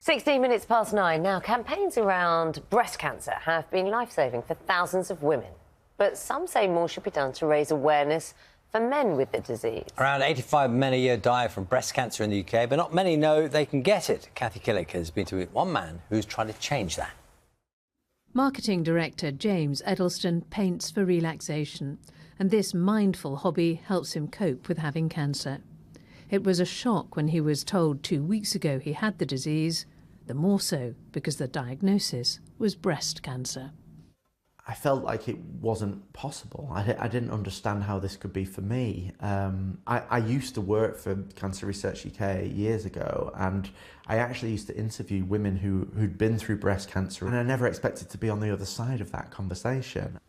16 minutes past 9. Now, campaigns around breast cancer have been life-saving for thousands of women. But some say more should be done to raise awareness for men with the disease. Around 85 men a year die from breast cancer in the UK, but not many know they can get it. Kathy Killick has been to meet one man who's trying to change that. Marketing director James Edelston paints for relaxation, and this mindful hobby helps him cope with having cancer. It was a shock when he was told 2 weeks ago he had the disease, the more so because the diagnosis was breast cancer. I felt like it wasn't possible. I didn't understand how this could be for me. I used to work for Cancer Research UK years ago, and I actually used to interview women who'd been through breast cancer, and I never expected to be on the other side of that conversation.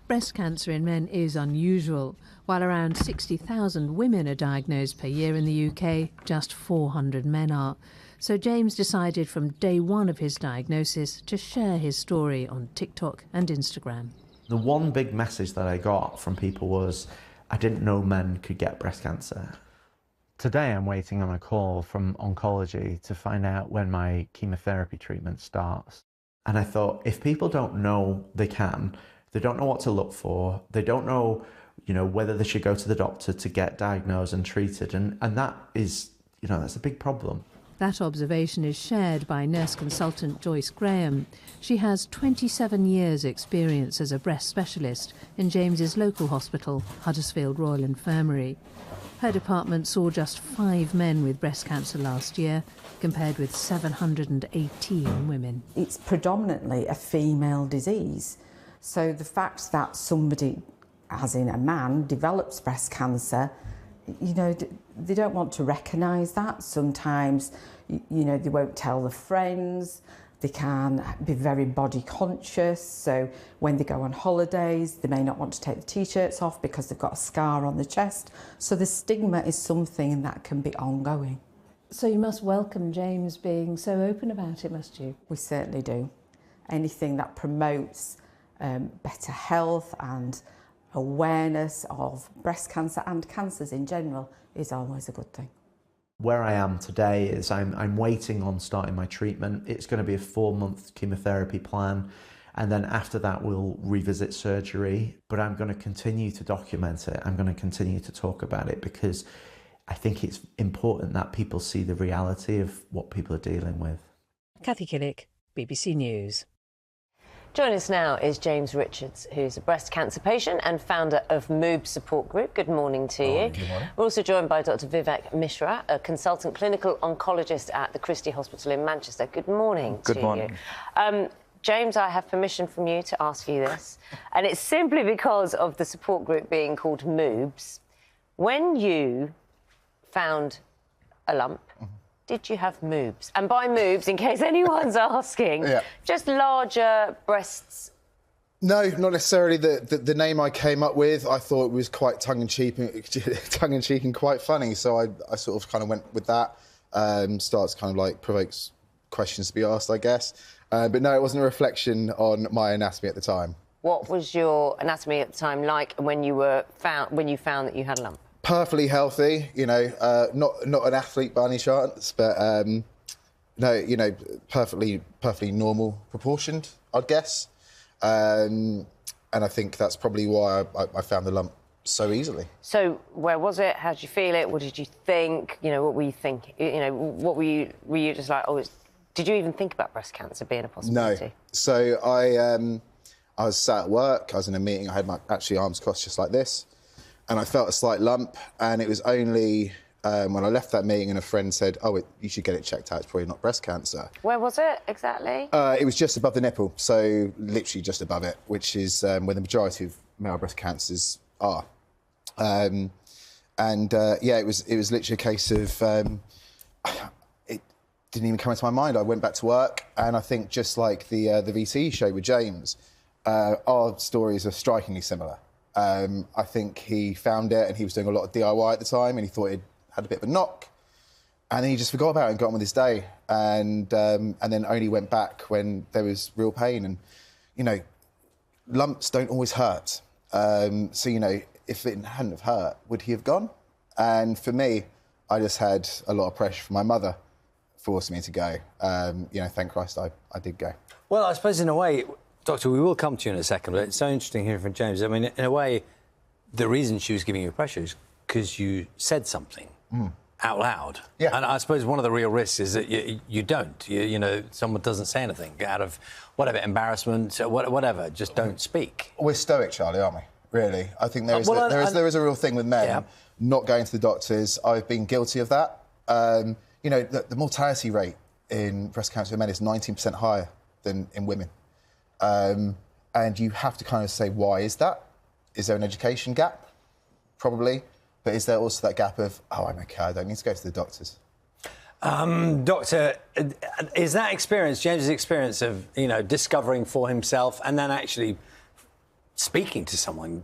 Breast cancer in men is unusual. While around 60,000 women are diagnosed per year in the UK, just 400 men are. So James decided from day one of his diagnosis to share his story on TikTok and Instagram. The one big message that I got from people was, I didn't know men could get breast cancer. Today I'm waiting on a call from oncology to find out when my chemotherapy treatment starts. And I thought, if people don't know they can, they don't know what to look for, they don't know, whether they should go to the doctor to get diagnosed and treated, and that is, that's a big problem. That observation is shared by nurse consultant Joyce Graham. She has 27 years' experience as a breast specialist in James's local hospital, Huddersfield Royal Infirmary. Her department saw just 5 men with breast cancer last year, compared with 718 women. It's predominantly a female disease. So the fact that somebody, as in a man, develops breast cancer, they don't want to recognise that. Sometimes, they won't tell their friends. They can be very body conscious. So when they go on holidays, they may not want to take the T-shirts off because they've got a scar on the chest. So the stigma is something that can be ongoing. So you must welcome James being so open about it, must you? We certainly do. Anything that promotes better health and awareness of breast cancer and cancers in general is always a good thing. Where I am today is I'm waiting on starting my treatment. It's going to be a 4-month chemotherapy plan, and then after that we'll revisit surgery. But I'm going to continue to document it. I'm going to continue to talk about it because I think it's important that people see the reality of what people are dealing with. Kathy Killick, BBC News. Joining us now is James Richards, who's a breast cancer patient and founder of Moobs support group. Good morning to you. Good morning. We're also joined by Dr Vivek Mishra, a consultant clinical oncologist at the Christie Hospital in Manchester. Good morning to you. Good morning. James, I have permission from you to ask you this, and it's simply because of the support group being called Moobs. When you found a lump, did you have moobs? And by moobs, in case anyone's asking, just larger breasts? No, not necessarily the name I came up with. I thought it was quite tongue-in-cheek and quite funny, so I sort of kind of went with that. Starts kind of like provokes questions to be asked, I guess. But no, it wasn't a reflection on my anatomy at the time. What was your anatomy at the time like when you found that you had a lump? Perfectly healthy, not an athlete by any chance, but no, perfectly normal proportioned, I'd guess. And I think that's probably why I found the lump so easily. So where was it? How did you feel it? What did you think? What were you thinking? What were you just like? Oh, did you even think about breast cancer being a possibility? No. So I was sat at work. I was in a meeting. I had my arms crossed just like this. And I felt a slight lump, and it was only when I left that meeting and a friend said, oh, you should get it checked out, it's probably not breast cancer. Where was it exactly? It was just above the nipple, so literally just above it, which is where the majority of male breast cancers are. Yeah, it was literally a case of, it didn't even come into my mind. I went back to work, and I think just like the VT show with James, our stories are strikingly similar. I think he found it and he was doing a lot of DIY at the time and he thought he'd had a bit of a knock and then he just forgot about it and got on with his day and then only went back when there was real pain and, lumps don't always hurt. So, if it hadn't have hurt, would he have gone? And for me, I just had a lot of pressure from my mother forced me to go. Thank Christ I did go. Well, I suppose in a way, Doctor, we will come to you in a second, but it's so interesting hearing from James. I mean, in a way, the reason she was giving you pressure is because you said something out loud. Yeah. And I suppose one of the real risks is that you don't. Someone doesn't say anything out of whatever, embarrassment, whatever, just don't speak. We're stoic, Charlie, aren't we? Really. I think there is a real thing with men not going to the doctors. I've been guilty of that. The mortality rate in breast cancer in men is 19% higher than in women. And you have to kind of say, why is that? Is there an education gap? Probably. But is there also that gap of, I'm OK, I don't need to go to the doctors? Doctor, is that experience, James's experience of, discovering for himself and then actually speaking to someone,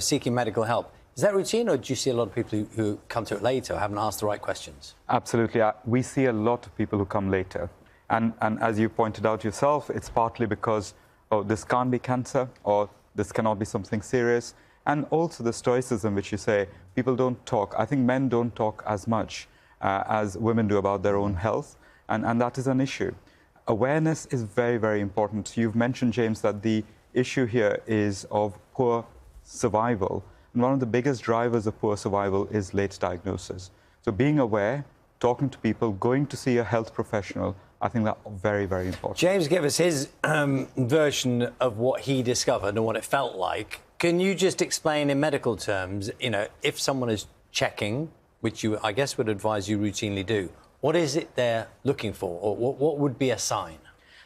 seeking medical help, is that routine, or do you see a lot of people who come to it later, haven't asked the right questions? Absolutely. We see a lot of people who come later. And as you pointed out yourself, it's partly because, this can't be cancer, or this cannot be something serious. And also the stoicism, which you say, people don't talk. I think men don't talk as much as women do about their own health, and that is an issue. Awareness is very, very important. You've mentioned, James, that the issue here is of poor survival. And one of the biggest drivers of poor survival is late diagnosis. So being aware, talking to people, going to see a health professional, I think that's very, very important. James gave us his version of what he discovered and what it felt like. Can you just explain in medical terms, if someone is checking, which you, I guess, would advise you routinely do, what is it they're looking for, or what would be a sign?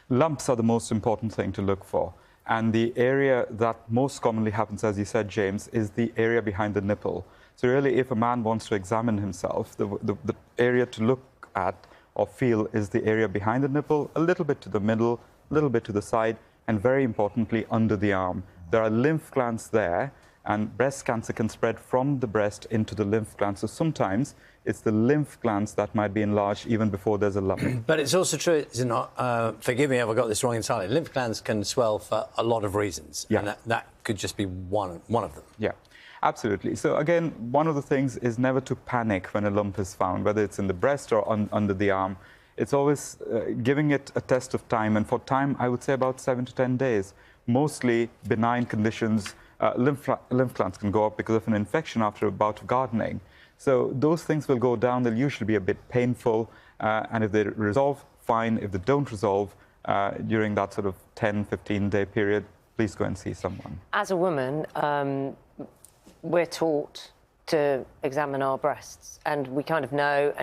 Lumps are the most important thing to look for. And the area that most commonly happens, as you said, James, is the area behind the nipple. So really, if a man wants to examine himself, the area to look at or feel is the area behind the nipple, a little bit to the middle, a little bit to the side, and very importantly, under the arm. There are lymph glands there, and breast cancer can spread from the breast into the lymph glands. So sometimes it's the lymph glands that might be enlarged even before there's a lump. But it's also true, is it not? Forgive me if I got this wrong entirely. Lymph glands can swell for a lot of reasons, and that could just be one of them. Yeah, absolutely. So again, one of the things is never to panic when a lump is found, whether it's in the breast or under the arm. It's always giving it a test of time, and for time, I would say about 7 to 10 days. Mostly benign conditions, lymph glands can go up because of an infection after a bout of gardening. So those things will go down. They'll usually be a bit painful, and if they resolve, fine. If they don't resolve during that sort of 10, 15-day period, please go and see someone. As a woman, we're taught to examine our breasts, and we kind of know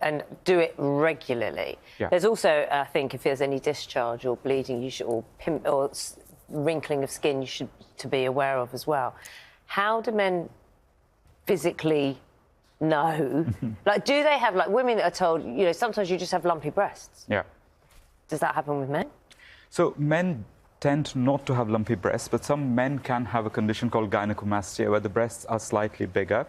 and do it regularly. Yeah. There's also, I think, if there's any discharge or bleeding, you should, or wrinkling of skin, you should to be aware of as well. How do men physically know? Like, do they have, like, women that are told, sometimes you just have lumpy breasts? Yeah. Does that happen with men? So men tend not to have lumpy breasts, but some men can have a condition called gynecomastia, where the breasts are slightly bigger.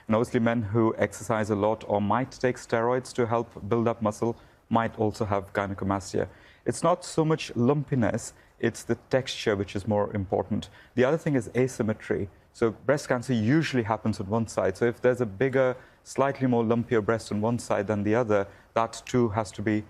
And obviously men who exercise a lot or might take steroids to help build up muscle might also have gynecomastia. It's not so much lumpiness, it's the texture which is more important. The other thing is asymmetry. So breast cancer usually happens on one side. So if there's a bigger, slightly more lumpier breast on one side than the other, that too has to be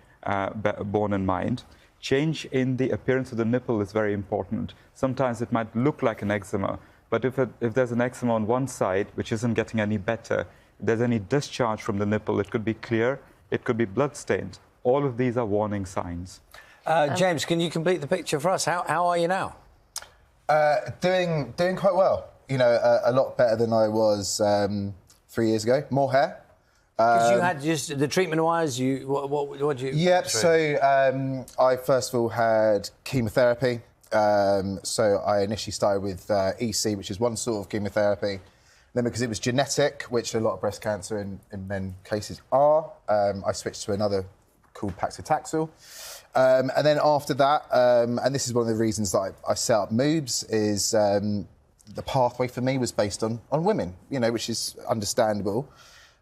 borne in mind. Change in the appearance of the nipple is very important. Sometimes it might look like an eczema, but if there's an eczema on one side, which isn't getting any better, if there's any discharge from the nipple, it could be clear, it could be blood-stained. All of these are warning signs. James, can you complete the picture for us? How are you now? Doing quite well. A lot better than I was 3 years ago. More hair. Because you had just the treatment-wise, what did you... Yep, so I first of all had chemotherapy. So I initially started with EC, which is one sort of chemotherapy. Then because it was genetic, which a lot of breast cancer in men cases are, I switched to another called paclitaxel. And then after that, and this is one of the reasons that I set up Moobs, is the pathway for me was based on women, which is understandable.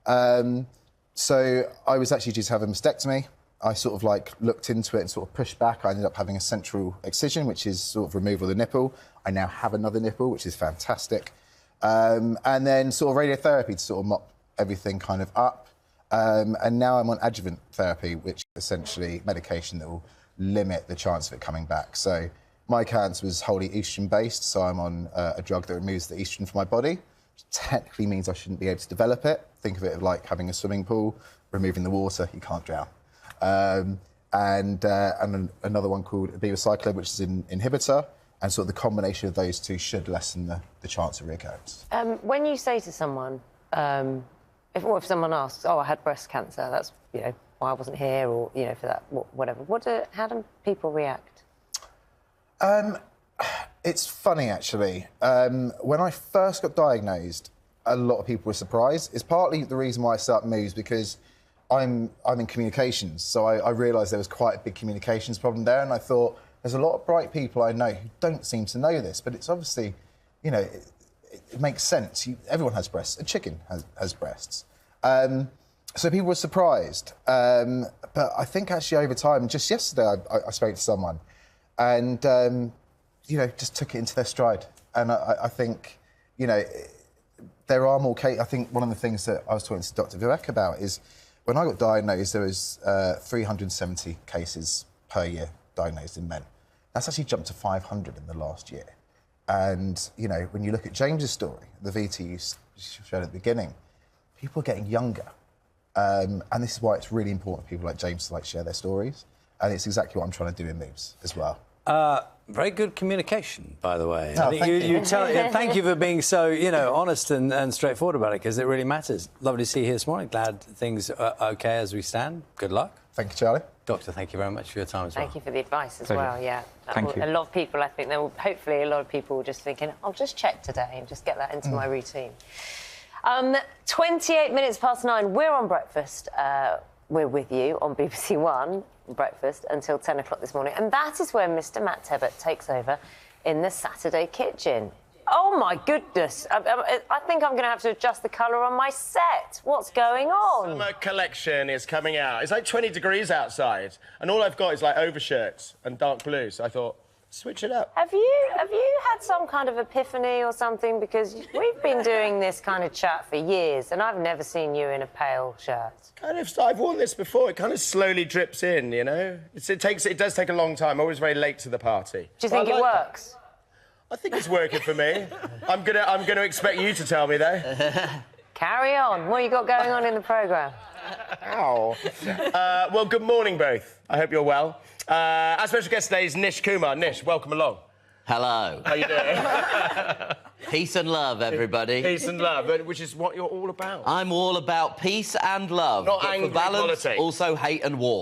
So I was actually due to have a mastectomy. I sort of looked into it and sort of pushed back. I ended up having a central excision, which is sort of removal of the nipple. I now have another nipple, which is fantastic. And then sort of radiotherapy to sort of mop everything kind of up. And now I'm on adjuvant therapy, which is essentially medication that will limit the chance of it coming back. So my cancer was wholly estrogen-based, so I'm on a drug that removes the estrogen from my body, which technically means I shouldn't be able to develop it. Think of it like having a swimming pool, removing the water, you can't drown. And another one called abemaciclib, which is an inhibitor, and sort of the combination of those two should lessen the chance of recurrence. When you say to someone, if someone asks, "Oh, I had breast cancer," that's why I wasn't here, or for that whatever. How do people react? It's funny actually. When I first got diagnosed, a lot of people were surprised. It's partly the reason why I set up Moobs, because I'm in communications, so I realised there was quite a big communications problem there, and I thought there's a lot of bright people I know who don't seem to know this, but it's obviously, it makes sense. Everyone has breasts. A chicken has breasts. So people were surprised. But I think actually over time, just yesterday I spoke to someone and, just took it into their stride. And I think, there are more cases. I think one of the things that I was talking to Dr. Vivek about is when I got diagnosed, there was 370 cases per year diagnosed in men. That's actually jumped to 500 in the last year. And, when you look at James's story, the VT you showed at the beginning, people are getting younger. And this is why it's really important for people like James to share their stories. And it's exactly what I'm trying to do in Moobs as well. Very good communication, by the way. Oh, I think thank you for being so, honest and straightforward about it, because it really matters. Lovely to see you here this morning. Glad things are OK as we stand. Good luck. Thank you, Charlie. Doctor, thank you very much for your time as well. Thank you for the advice as Thank well, you. yeah. Thank you. A lot of people, I think, hopefully a lot of people were just thinking, I'll just check today and just get that into my routine. 28 minutes past 9, we're on breakfast. We're with you on BBC One breakfast until 10 o'clock this morning. And that is where Mr. Matt Tebbett takes over in the Saturday kitchen. Oh, my goodness. I think I'm going to have to adjust the colour on my set. What's going on? Summer collection is coming out. It's 20 degrees outside, and all I've got is overshirts and dark blue. So I thought, switch it up. Have you had some kind of epiphany or something? Because we've been doing this kind of chat for years, and I've never seen you in a pale shirt. I've worn this before. It kind of slowly drips in, It does take a long time. I'm always very late to the party. Do you think it works? I think it's working for me. I'm gonna expect you to tell me, though. Carry on. What you got going on in the programme? Ow. Well, good morning, both. I hope you're well. Our special guest today is Nish Kumar. Nish, welcome along. Hello. How you doing? Peace and love, everybody. Peace and love, which is what you're all about. I'm all about peace and love. Not but angry for balance, politics. also hate and war.